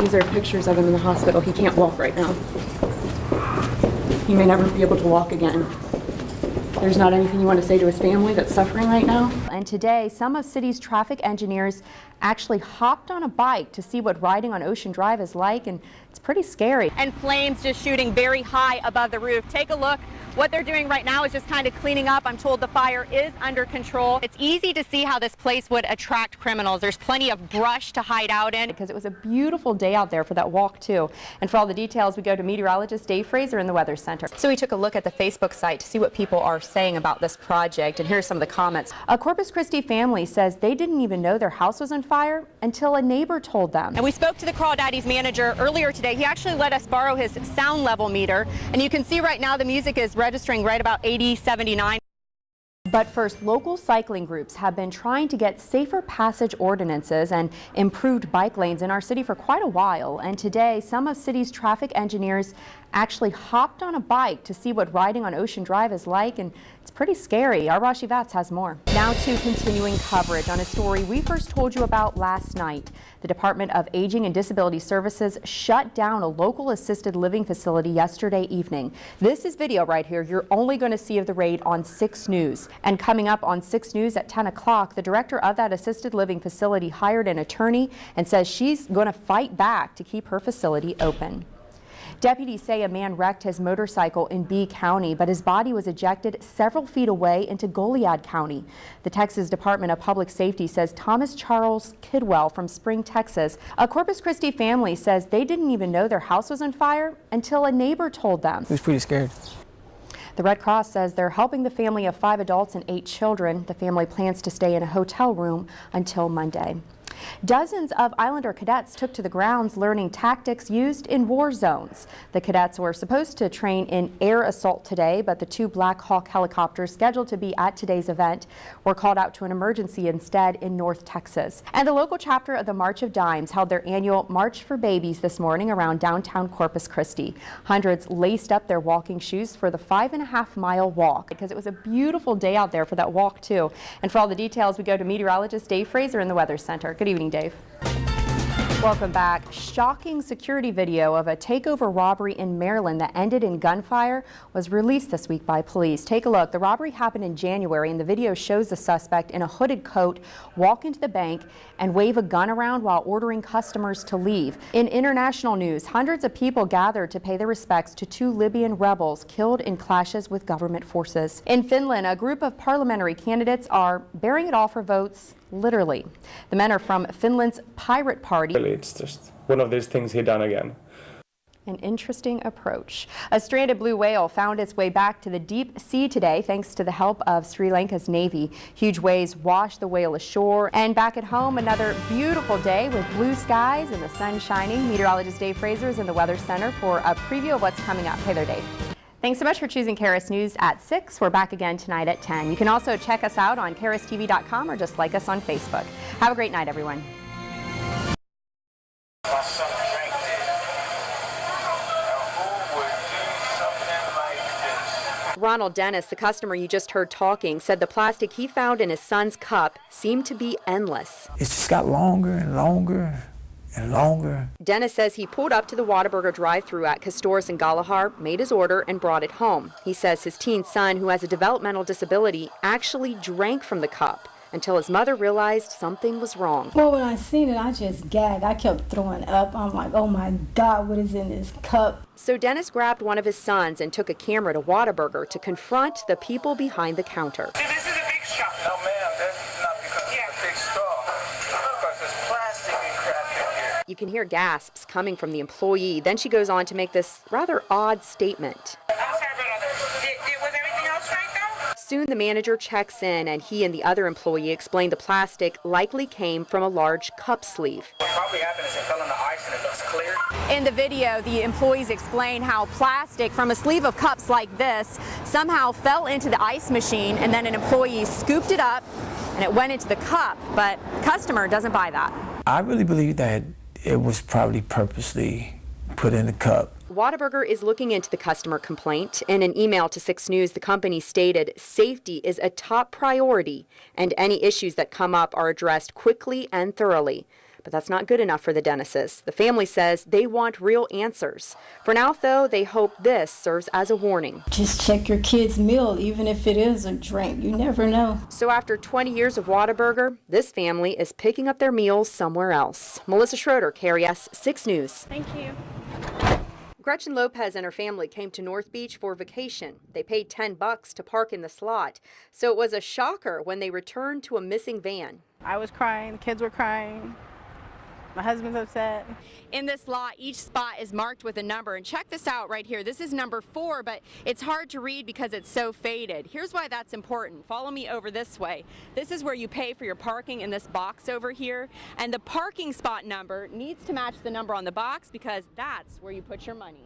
These are pictures of him in the hospital. He can't walk right now. He may never be able to walk again. There's not anything you want to say to his family that's suffering right now? And today, some of city's traffic engineers actually hopped on a bike to see what riding on Ocean Drive is like, and it's pretty scary. And flames just shooting very high above the roof. Take a look. What they're doing right now is just kind of cleaning up. I'm told the fire is under control. It's easy to see how this place would attract criminals. There's plenty of brush to hide out in. Because it was a beautiful day out there for that walk, too. And for all the details, we go to meteorologist Dave Fraser in the Weather Center. So we took a look at the Facebook site to see what people are saying about this project, and here's some of the comments. A Corpus Christi family says they didn't even know their house was on fire until a neighbor told them. And we spoke to the Crawdaddy's manager earlier today. He actually let us borrow his sound level meter, and you can see right now the music is registering right about 80, 79. But first, local cycling groups have been trying to get safer passage ordinances and improved bike lanes in our city for quite a while. And today, some of city's traffic engineers actually hopped on a bike to see what riding on Ocean Drive is like, and it's pretty scary. Our Rashi Vats has more. Now to continuing coverage on a story we first told you about last night. The Department of Aging and Disability Services shut down a local assisted living facility yesterday evening. This is video right here you're only going to see of the raid on 6 News. And coming up on 6 News at 10 o'clock, the director of that assisted living facility hired an attorney and says she's going to fight back to keep her facility open. Deputies say a man wrecked his motorcycle in B County, but his body was ejected several feet away into Goliad County. The Texas Department of Public Safety says Thomas Charles Kidwell from Spring, Texas, a Corpus Christi family says they didn't even know their house was on fire until a neighbor told them. He was pretty scared. The Red Cross says they're helping the family of 5 adults and 8 children. The family plans to stay in a hotel room until Monday. Dozens of Islander cadets took to the grounds learning tactics used in war zones. The cadets were supposed to train in air assault today, but the 2 Black Hawk helicopters scheduled to be at today's event were called out to an emergency instead in North Texas. And the local chapter of the March of Dimes held their annual March for Babies this morning around downtown Corpus Christi. Hundreds laced up their walking shoes for the 5.5-mile walk because it was a beautiful day out there for that walk too. And for all the details, we go to meteorologist Dave Fraser in the Weather Center. Good evening, Dave. Welcome back. Shocking security video of a takeover robbery in Maryland that ended in gunfire was released this week by police. Take a look. The robbery happened in January, and the video shows the suspect in a hooded coat walk into the bank and wave a gun around while ordering customers to leave. In international news, hundreds of people gathered to pay their respects to 2 Libyan rebels killed in clashes with government forces. In Finland, a group of parliamentary candidates are bearing it all for votes. Literally. The men are from Finland's Pirate Party. It's just one of these things he done again. An interesting approach. A stranded blue whale found its way back to the deep sea today thanks to the help of Sri Lanka's Navy. Huge waves washed the whale ashore. And back at home, another beautiful day with blue skies and the sun shining. Meteorologist Dave Fraser is in the Weather Center for a preview of what's coming up. Hey there, Dave. Thanks so much for choosing KRS News at 6. We're back again tonight at 10. You can also check us out on KRSTV.com or just like us on Facebook. Have a great night, everyone. Ronald Dennis, the customer you just heard talking, said the plastic he found in his son's cup seemed to be endless. It just got longer and longer and longer. Dennis says he pulled up to the Whataburger drive-thru at Castores in Galahar, made his order, and brought it home. He says his teen son, who has a developmental disability, actually drank from the cup until his mother realized something was wrong. Well, when I seen it, I just gagged. I kept throwing up. I'm like, oh my God, what is in this cup? So Dennis grabbed one of his sons and took a camera to Whataburger to confront the people behind the counter. See, this is a big shop. No, ma'am, that's not because it's a big store. Because there's plastic and crap in here. You can hear gasps coming from the employee. Then she goes on to make this rather odd statement. I'm sorry, but was everything else right, though? Soon the manager checks in, and he and the other employee explain the plastic likely came from a large cup sleeve. What probably happened is it fell in the ice and it looks clear. In the video, the employees explain how plastic from a sleeve of cups like this somehow fell into the ice machine, and then an employee scooped it up and it went into the cup, but the customer doesn't buy that. I really believe that it was probably purposely put in the cup. Whataburger is looking into the customer complaint. In an email to 6 News, the company stated safety is a top priority and any issues that come up are addressed quickly and thoroughly. But that's not good enough for the Dennises. The family says they want real answers. For now, though, they hope this serves as a warning. Just check your kid's meal, even if it is a drink. You never know. So after 20 years of Whataburger, this family is picking up their meals somewhere else. Melissa Schroeder, KRS 6 News. Thank you. Gretchen Lopez and her family came to North Beach for vacation. They paid $10 to park in the slot. So it was a shocker when they returned to a missing van. I was crying, the kids were crying. My husband's upset. In this lot, each spot is marked with a number. And check this out right here. This is number 4, but it's hard to read because it's so faded. Here's why that's important. Follow me over this way. This is where you pay for your parking in this box over here. And the parking spot number needs to match the number on the box because that's where you put your money.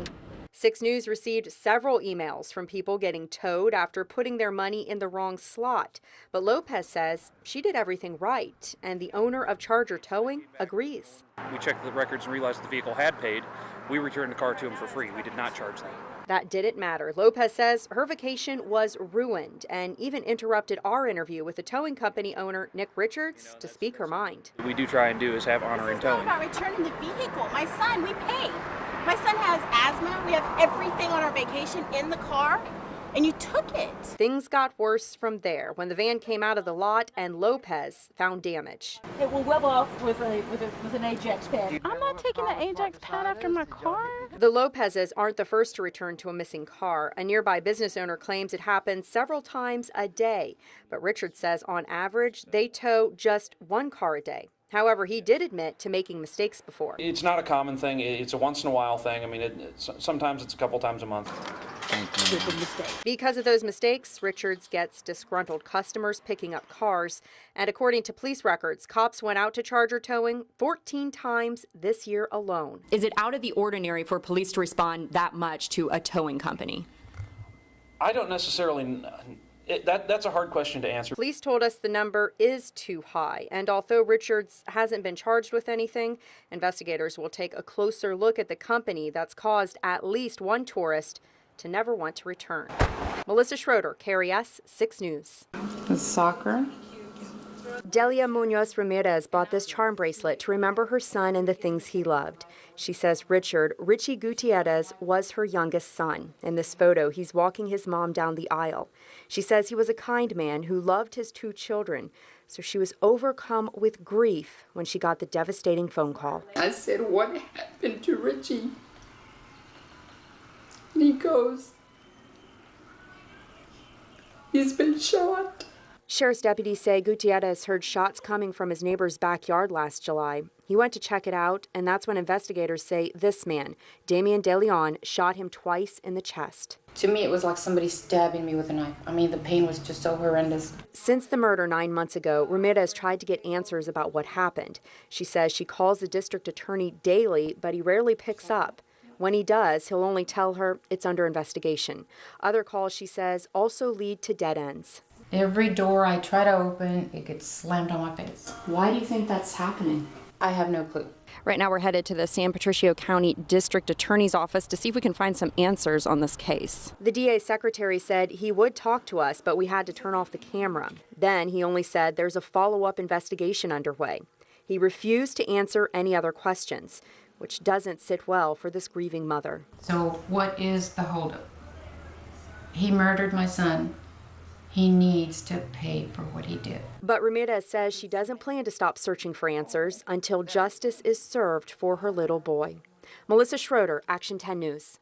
6 News received several emails from people getting towed after putting their money in the wrong slot. But Lopez says she did everything right, and the owner of Charger Towing agrees. We checked the records and realized the vehicle had paid. We returned the car to him for free. We did not charge them. That didn't matter. Lopez says her vacation was ruined and even interrupted our interview with the towing company owner, Nick Richards, to speak her mind. What we do try and do is have honor in towing. It's not about returning the vehicle. My son, we paid. My son has asthma. We have everything on our vacation in the car, and you took it. Things got worse from there when the van came out of the lot and Lopez found damage. It will web off with an Ajax pad. I'm not taking an Ajax pad after my car. The Lopezes aren't the first to return to a missing car. A nearby business owner claims it happens several times a day. But Richard says on average, they tow just one car a day. However, he did admit to making mistakes before. It's not a common thing. It's a once in a while thing. I mean, sometimes it's a couple times a month. Because of those mistakes, Richards gets disgruntled customers picking up cars. And according to police records, cops went out to Charger Towing 14 times this year alone. Is it out of the ordinary for police to respond that much to a towing company? I don't necessarily... That's a hard question to answer. Police told us the number is too high, and although Richards hasn't been charged with anything, investigators will take a closer look at the company that's caused at least one tourist to never want to return. Melissa Schroeder, KRS 6 News. Soccer. Delia Munoz Ramirez bought this charm bracelet to remember her son and the things he loved. She says Richie Gutierrez, was her youngest son. In this photo, he's walking his mom down the aisle. She says he was a kind man who loved his 2 children, so she was overcome with grief when she got the devastating phone call. I said, "What happened to Richie?" And he goes, "He's been shot." Sheriff's deputies say Gutierrez heard shots coming from his neighbor's backyard last July. He went to check it out, and that's when investigators say this man, Damian De Leon, shot him twice in the chest. To me, it was like somebody stabbing me with a knife. I mean, the pain was just so horrendous. Since the murder 9 months ago, Ramirez tried to get answers about what happened. She says she calls the district attorney daily, but he rarely picks up. When he does, he'll only tell her it's under investigation. Other calls, she says, also lead to dead ends. Every door I try to open, it gets slammed on my face. Why do you think that's happening? I have no clue. Right now we're headed to the San Patricio County District Attorney's Office to see if we can find some answers on this case. The DA's secretary said he would talk to us, but we had to turn off the camera. Then he only said there's a follow-up investigation underway. He refused to answer any other questions, which doesn't sit well for this grieving mother. So what is the holdup? He murdered my son. He needs to pay for what he did. But Ramirez says she doesn't plan to stop searching for answers until justice is served for her little boy. Melissa Schroeder, Action 10 News.